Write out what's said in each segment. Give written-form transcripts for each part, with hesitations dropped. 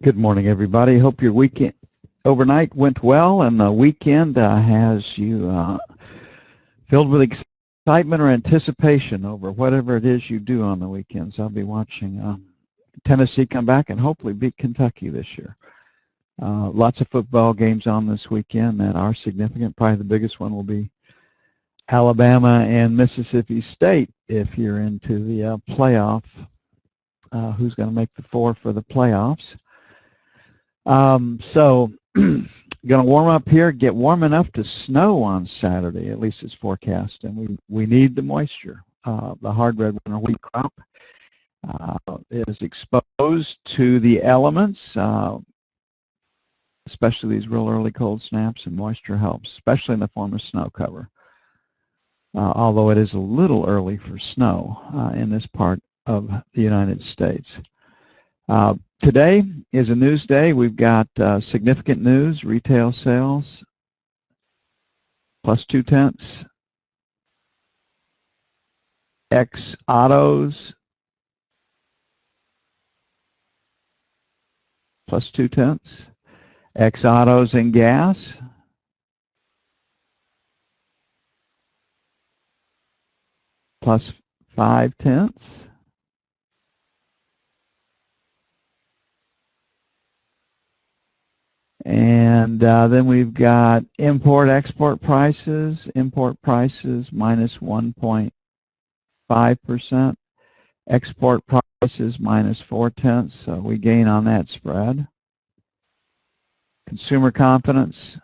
Good morning, everybody. Hope your weekend overnight went well, and the weekend has you filled with excitement or anticipation over whatever it is you do on the weekends. I'll be watching Tennessee come back and hopefully beat Kentucky this year. Lots of football games on this weekend that are significant. Probably the biggest one will be Alabama and Mississippi State if you're into the playoff. Who's going to make the four for the playoffs? So going to warm up here, get warm enough to snow on Saturday, at least it's forecast, and we need the moisture. The hard red winter wheat crop is exposed to the elements, especially these real early cold snaps, and moisture helps, especially in the form of snow cover. Although it is a little early for snow in this part of the United States. Today is a news day. We've got significant news, retail sales, plus 0.2. X autos, plus 0.2. X autos and gas, plus 0.5. And then we've got import-export prices. Import prices minus 1.5%. Export prices minus 0.4. So we gain on that spread. Consumer confidence,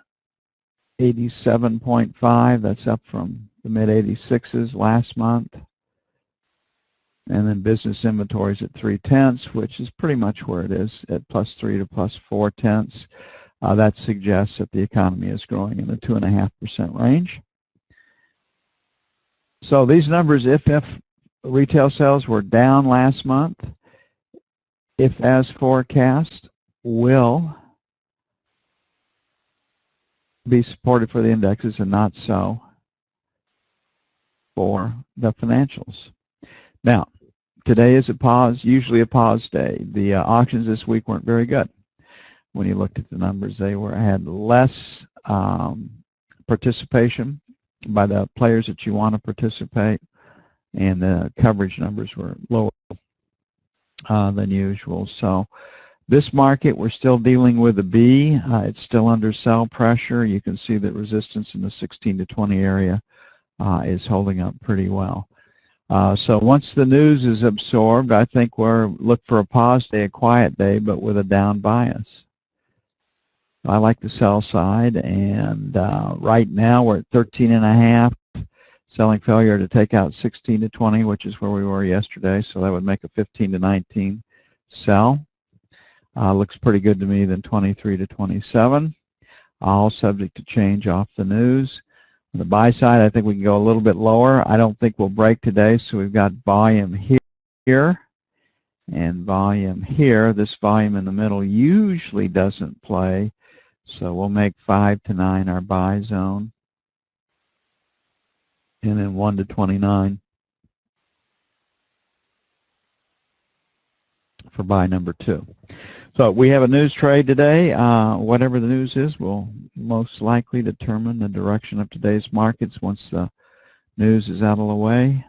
87.5. That's up from the mid-86s last month. And then business inventories at 0.3, which is pretty much where it is at +3 to +0.4. That suggests that the economy is growing in the 2.5% range. So these numbers, if retail sales were down last month, if as forecast, will be supported for the indexes and not so for the financials. Now, today is a pause, usually a pause day. The auctions this week weren't very good. When you looked at the numbers, they had less participation by the players that you want to participate, and the coverage numbers were lower than usual. So this market, we're still dealing with a B. It's still under sell pressure. You can see that resistance in the 16 to 20 area is holding up pretty well. So once the news is absorbed, I think we're look for a pause day, a quiet day, but with a down bias. I like the sell side, and right now we're at 13.5. Selling failure to take out 16 to 20, which is where we were yesterday, so that would make a 15 to 19 sell. Looks pretty good to me than 23 to 27. All subject to change off the news. On the buy side, I think we can go a little bit lower. I don't think we'll break today, so we've got volume here and volume here. This volume in the middle usually doesn't play, so we'll make 5 to 9 our buy zone, and then 1 to 29 for buy number 2. So we have a news trade today. Whatever the news is will most likely determine the direction of today's markets. Once the news is out of the way,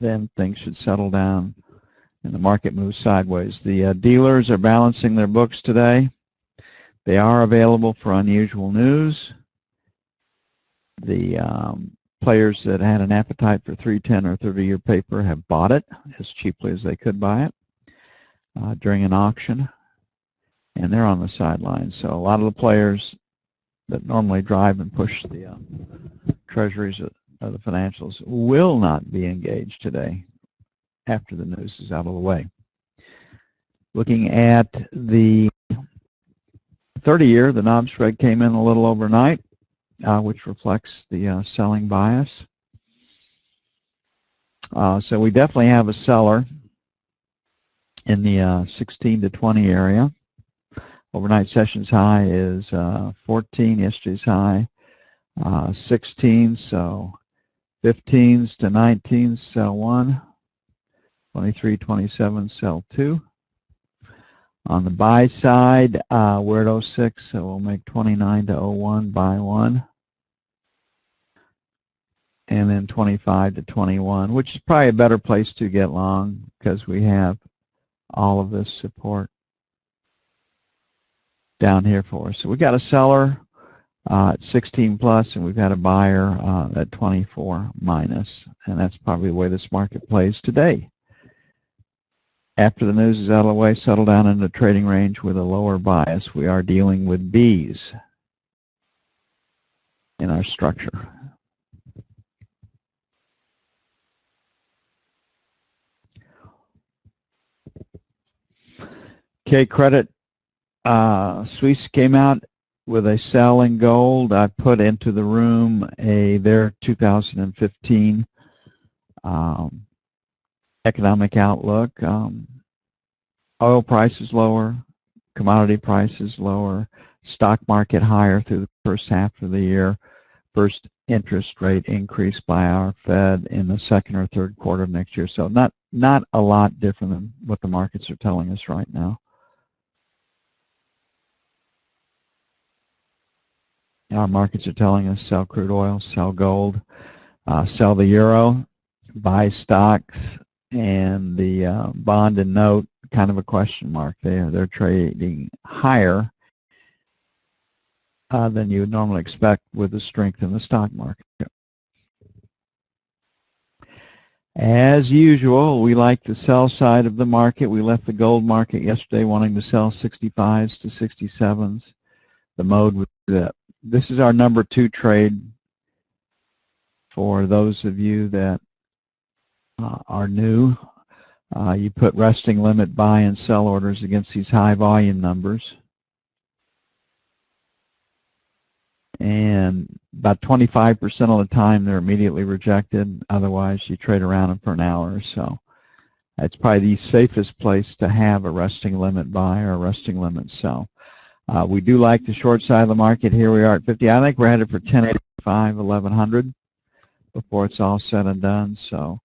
then things should settle down and the market moves sideways. The dealers are balancing their books today. They are available for unusual news. The players that had an appetite for 310 or 30-year paper have bought it as cheaply as they could buy it during an auction, and they're on the sidelines. So a lot of the players that normally drive and push the treasuries of the financials will not be engaged today after the news is out of the way. Looking at the 30-year, the knob spread came in a little overnight, which reflects the selling bias. So we definitely have a seller in the 16 to 20 area. Overnight sessions high is 14, yesterday's high 16, so 15s to 19s sell 1, 23, 27 sell 2. On the buy side, we're at 06, so we'll make 29 to 01, buy one. And then 25 to 21, which is probably a better place to get long because we have all of this support down here for us. So we got a seller at 16 plus, and we've got a buyer at 24 minus, and that's probably the way this market plays today. After the news is out of the way, settle down in the trading range with a lower bias. We are dealing with Bs in our structure. Okay, Credit Suisse came out with a sell in gold. I put into the room their 2015 economic outlook. Oil prices lower, commodity prices lower, stock market higher through the first half of the year, first interest rate increase by our Fed in the second or third quarter of next year. So not a lot different than what the markets are telling us right now. Our markets are telling us sell crude oil, sell gold, sell the euro, buy stocks, and the bond and note, kind of a question mark there. They're trading higher than you would normally expect with the strength in the stock market. As usual, we like the sell side of the market. We left the gold market yesterday wanting to sell 65s to 67s. The mode was that. This is our number 2 trade for those of you that are new. You put resting limit buy and sell orders against these high volume numbers. And about 25% of the time they're immediately rejected. Otherwise, you trade around them for an hour or so. That's probably the safest place to have a resting limit buy or a resting limit sell. We do like the short side of the market. Here we are at 50. I think we're headed for 1085, 1100 before it's all said and done. So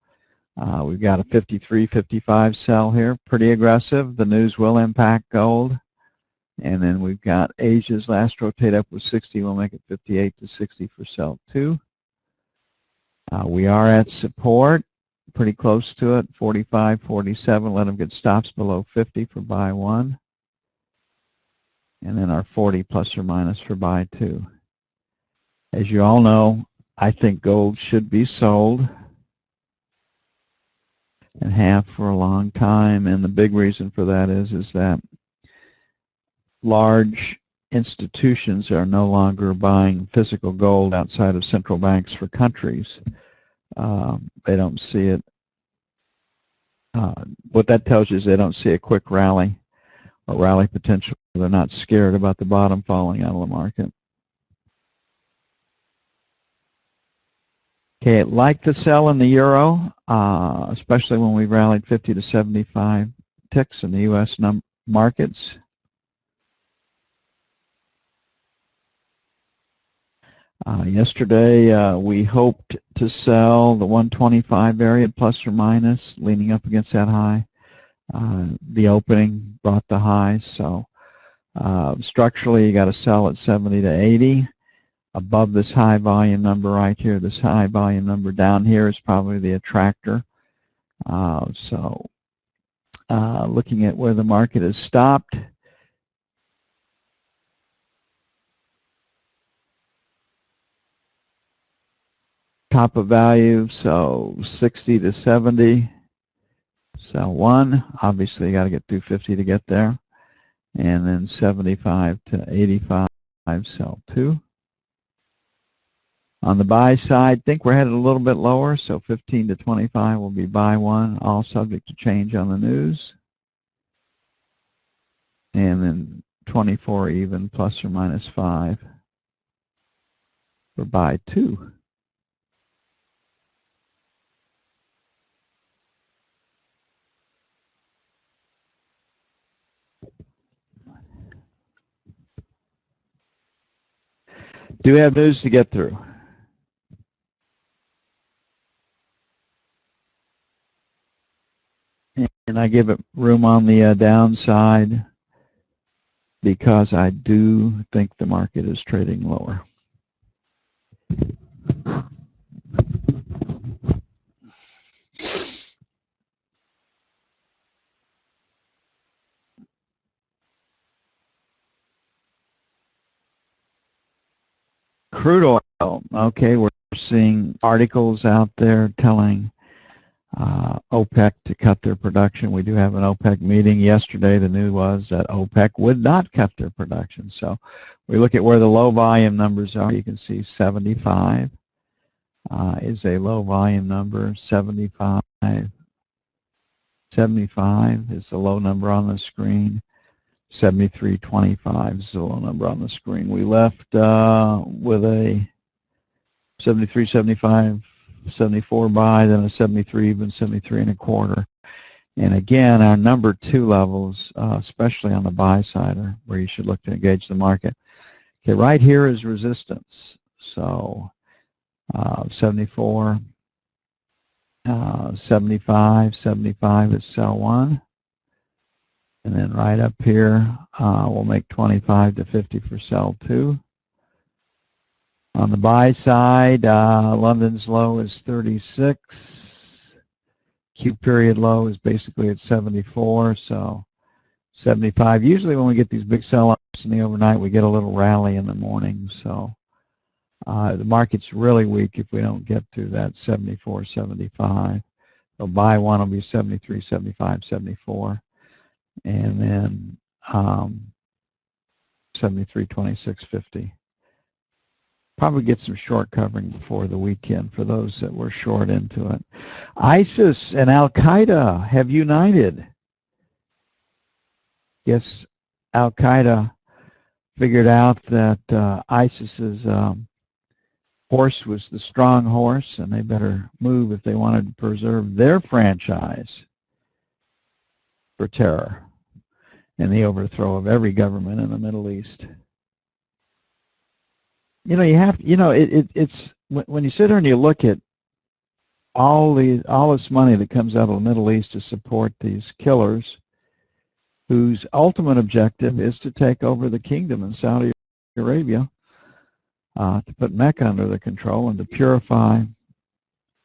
we've got a 53, 55 sell here. Pretty aggressive. The news will impact gold. And then we've got Asia's last rotate up was 60. We'll make it 58 to 60 for sell 2. We are at support, pretty close to it, 45, 47. Let them get stops below 50 for buy 1. And then our 40 plus or minus for buy 2. As you all know, I think gold should be sold and have for a long time. And the big reason for that is that large institutions are no longer buying physical gold outside of central banks for countries. They don't see it. What that tells you is they don't see a quick rally or rally potential. They're not scared about the bottom falling out of the market. Okay, like the sell in the euro, especially when we rallied 50 to 75 ticks in the U.S. markets. Yesterday, we hoped to sell the 125 area plus or minus, leaning up against that high. The opening brought the high, so structurally you got to sell at 70 to 80. Above this high volume number right here, this high volume number down here is probably the attractor. Looking at where the market has stopped, top of value, so 60 to 70, sell 1. Obviously, you got to get through 50 to get there. And then 75 to 85, sell 2. On the buy side, think we're headed a little bit lower, so 15 to 25 will be buy 1, all subject to change on the news. And then 24 even, plus or minus 5 for buy 2. Do have news to get through. And I give it room on the downside. because I do think the market is trading lower. Crude oil, okay, we're seeing articles out there telling OPEC to cut their production. We do have an OPEC meeting yesterday. The news was that OPEC would not cut their production. So we look at where the low volume numbers are. You can see 75 is a low volume number. 75 is the low number on the screen. 73.25 is the low number on the screen. We left with a 73, 75, 74 buy, then a 73 even, 73 and a quarter. And again, our number 2 levels, especially on the buy side, are where you should look to engage the market. Okay, right here is resistance. So 74, 75, 75 is sell 1. And then right up here, we'll make 25 to 50 for sell 2. On the buy side, London's low is 36. Q period low is basically at 74, so 75. Usually when we get these big sell-ups in the overnight, we get a little rally in the morning. So the market's really weak if we don't get to that 74, 75. So buy one will be 73, 75, 74. And then 73, 26, 50. Probably get some short covering before the weekend for those that were short into it. ISIS and Al-Qaeda have united. Yes, Al-Qaeda figured out that ISIS's horse was the strong horse, and they better move if they wanted to preserve their franchise for terror and the overthrow of every government in the Middle East. You know, you have, you know, it's when you sit here and you look at all this money that comes out of the Middle East to support these killers, whose ultimate objective is to take over the kingdom in Saudi Arabia, to put Mecca under their control and to purify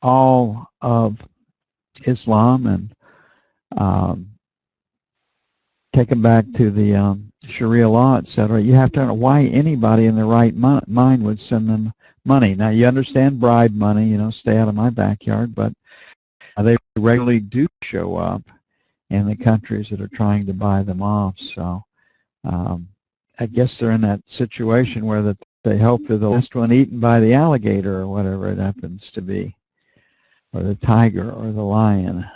all of Islam and take them back to the Sharia law, etc. You have to know why anybody in their right mind would send them money. Now, you understand bribe money, you know, stay out of my backyard, but they regularly do show up in the countries that are trying to buy them off. So I guess they're in that situation where that they hope they're the last one eaten by the alligator or whatever it happens to be, or the tiger or the lion.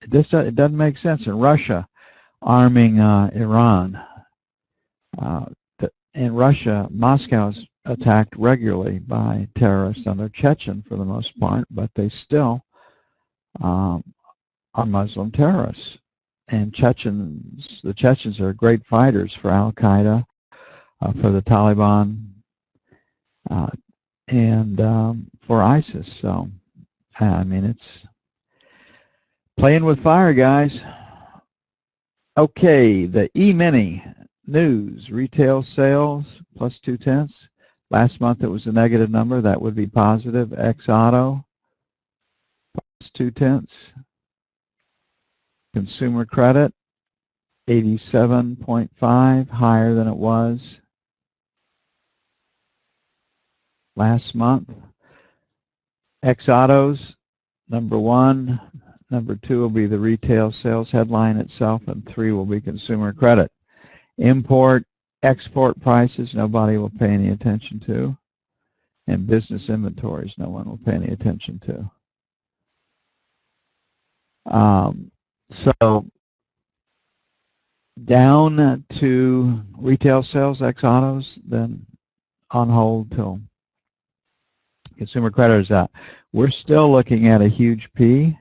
It doesn't make sense. In Russia, arming Iran. In Russia, Moscow is attacked regularly by terrorists, and they're Chechen for the most part, but they still are Muslim terrorists. And the Chechens are great fighters for Al-Qaeda, for the Taliban, and for ISIS. So, I mean, it's playing with fire, guys. Okay, the E-mini news, retail sales plus 0.2. Last month it was a negative number. That would be positive. X-Auto plus 0.2. Consumer credit 87.5, higher than it was last month. X-Autos, number 1. Number 2 will be the retail sales headline itself, and 3 will be consumer credit. Import, export prices, nobody will pay any attention to. And business inventories, no one will pay any attention to. So down to retail sales, X-Autos, then on hold till consumer credit is out. We're still looking at a huge P.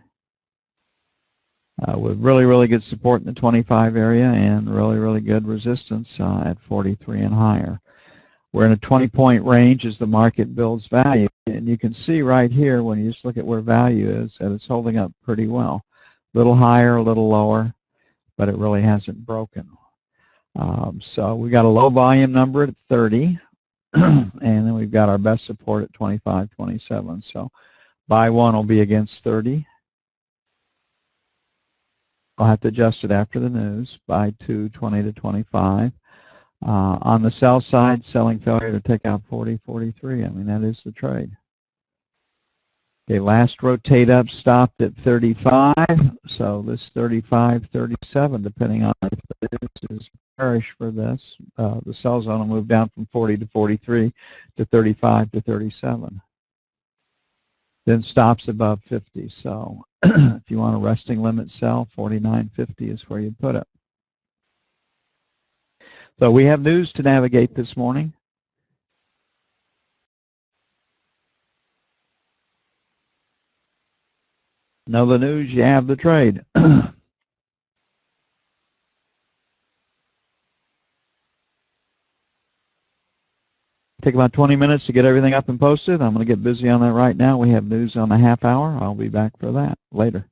With really, really good support in the 25 area and really, really good resistance at 43 and higher. We're in a 20-point range as the market builds value. And you can see right here when you just look at where value is that it's holding up pretty well. A little higher, a little lower, but it really hasn't broken. So we got a low volume number at 30, and then we've got our best support at 25.27. So buy 1 will be against 30. I'll have to adjust it after the news. Buy 2, 20 to 25. On the sell side, selling failure to take out 40, 43. I mean, that is the trade. Okay, last rotate up stopped at 35, so this 35, 37, depending on if this is bearish for this. The sell zone will move down from 40 to 43 to 35 to 37. Then stops above 50, so if you want a resting limit sell, 49.50 is where you put it. So we have news to navigate this morning. Know the news, you have the trade. Take about 20 minutes to get everything up and posted. I'm going to get busy on that right now. We have news on a half hour. I'll be back for that later.